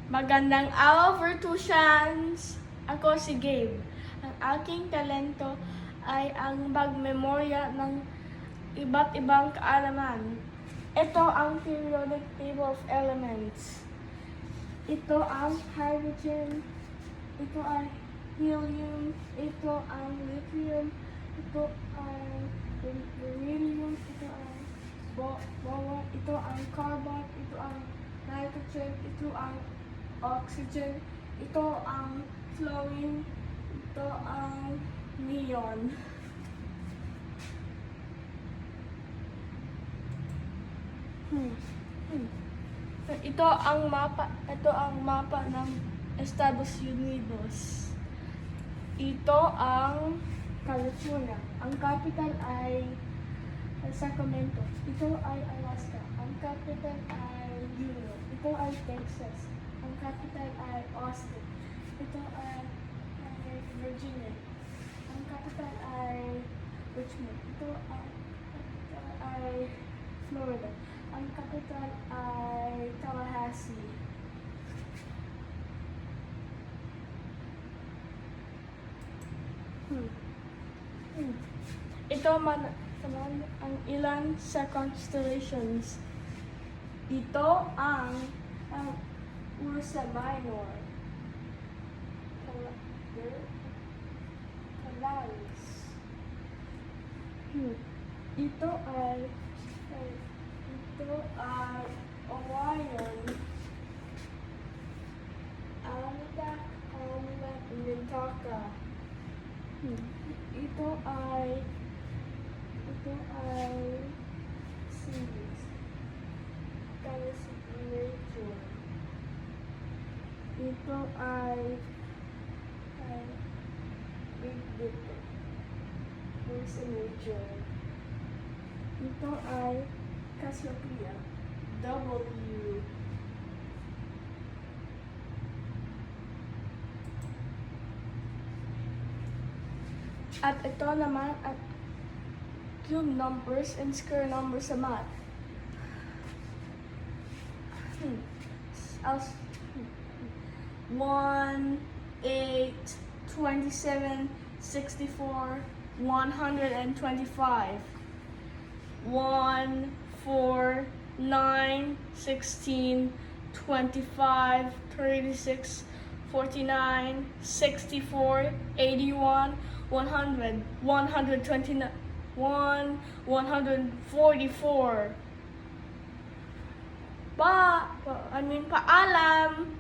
Magandang araw, Virtusians! Ako si Gabe. Ang aking talento ay ang magmemorya ng iba't ibang kaalaman. Ito ang periodic table of elements. Ito ang hydrogen. Ito ay helium. Ito ang lithium. Ito ay beryllium. Ito ay boron. Ito ang carbon. Ito ang nitrogen. Ito ang oxygen. Ito ang fluorine. Ito ang neon. Ito ang mapa ng Estados Unidos. Ito ang California. Ang capital ay Sacramento. Ito ay Alaska. Ang capital ay Juneau. Ito ay Texas. Ang capital ay Austin. Ito ay Virginia. Ang capital ay Richmond. Ito ay Florida. Ang capital ay Tallahassee. Ito man ang ilan sa constellations. Ito ang Ursa Minor, Polaris. Ito ay Orion, Almeda, Mintaka. Ito ay Ceres, Galaxy Major. Ito ay Big Dipper, Ursa Major. Ito ay Cassiopeia, W. At ito naman at cube numbers and square numbers sa math. 1, 8, 27, 64, 125. 1, 4, 9, 16, 25, 36, 49, 64, 81, 100, 129, 144. Paalam!